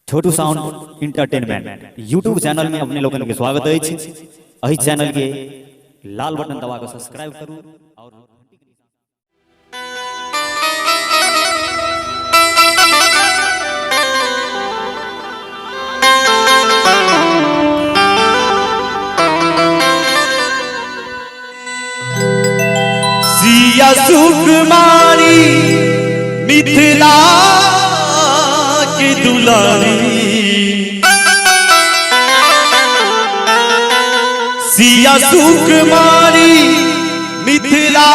छोटू sound entertainment YouTube channel में अपने लोगों के स्वागत है। अही चैनल के लाल बटन दबा कर सब्सक्राइब करूँ और सिया सुकुमारी मिथिला की दुलारी, सिया सुकुमारी मिथिला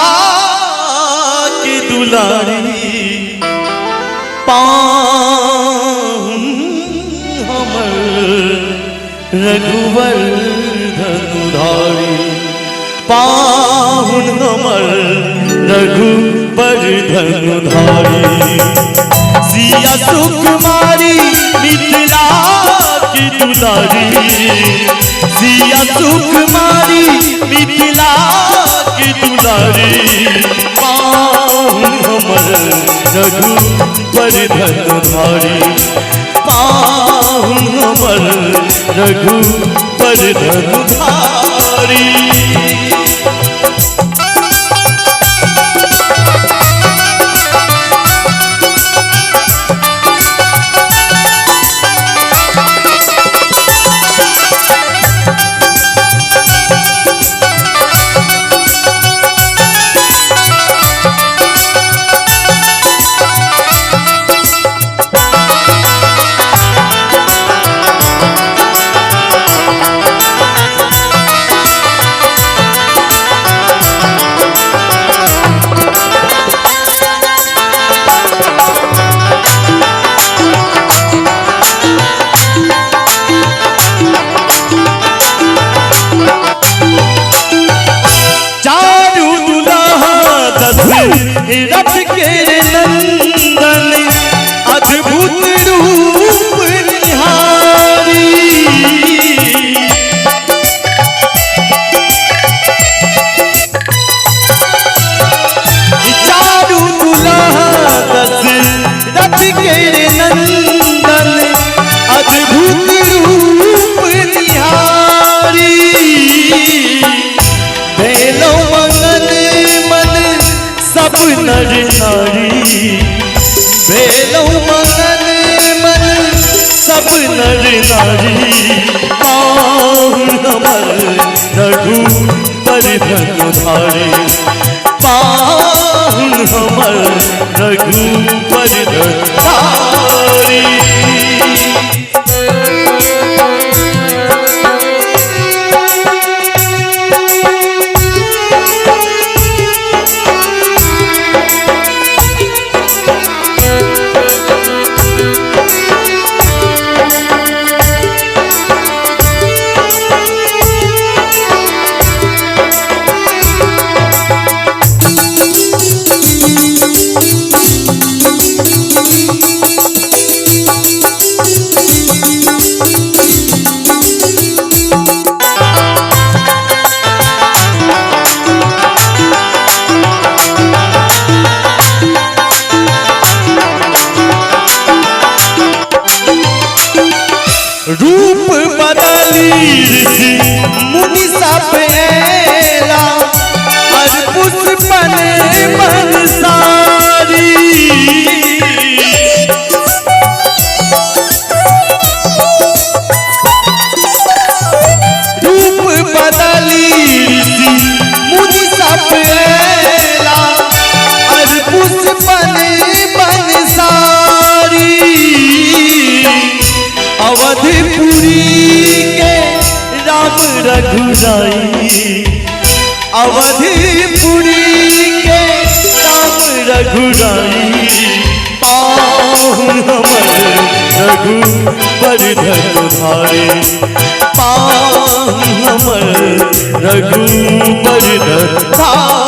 की दुलारी, पाहुन हमर रघुवर धनुधारी, पाहुन हमर रघुवर धनुधारी। सिया सुकुमारी मिथिला की दुलारी, सिया सुकुमारी मिथिला की दुलारी, पाहुन हमर रघुवर धनुधारी, पाहुन हमर रघुवर धनुधारी। रथ के नंदन अद्भुत रूप निहारी, चारू दुल्हा दशरथ के नंदन अद्भुत रूप निहारी, भेलो मंगल मन सब नर नारी, भेलो मंगल मन सब नर नारी, पाहुन हमर रघुवर धनुधारी, पाहुन हमर रघुवर धनुधारी। रूप बदली ऋषि मुनि सब ऐला, हर पुष्पन मन सारी, रूप बदली ऋषि मुनि सब ऐला, हर पुष्पन मन सारी, अवधपुरी के राम रघुराई, अवधपुरी के राम रघुराई, पाहुन हमर रघुवर धनुधारी, पाहुन हमर रघुवर धनुधारी।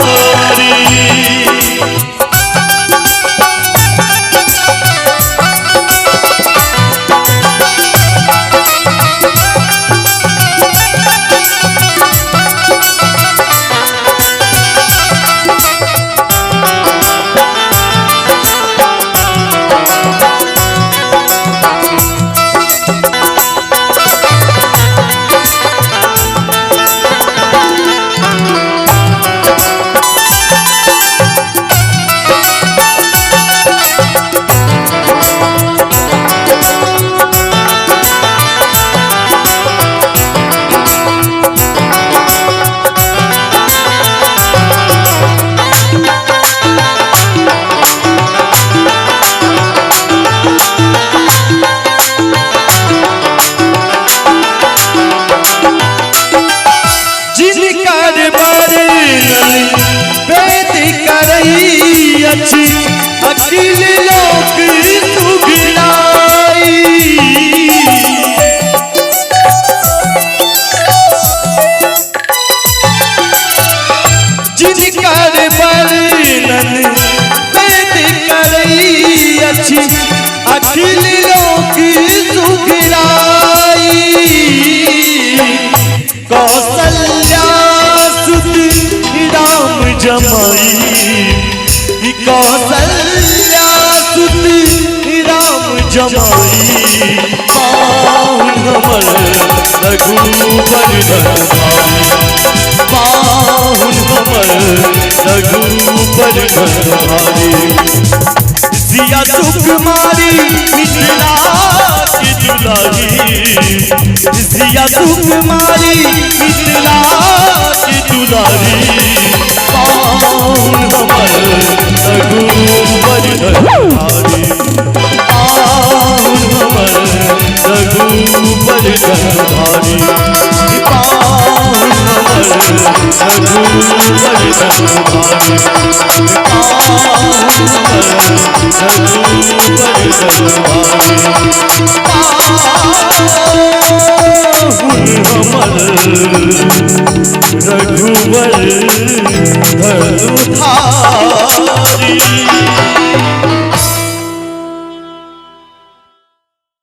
माई पाहुन हमर रघुबर धनुधारी पाहुन हमर रघुबर धनुधारी सिया सुकुमारी मिथिला की दुलारी सिया सुकुमारी मिथिला की दुलारी पाहुन हमर रघुबर धनुधारी पाहुन हमर रघुबर धनुधारी पाहुन हमर रघुबर धनुधारी रघुबर धनुधारी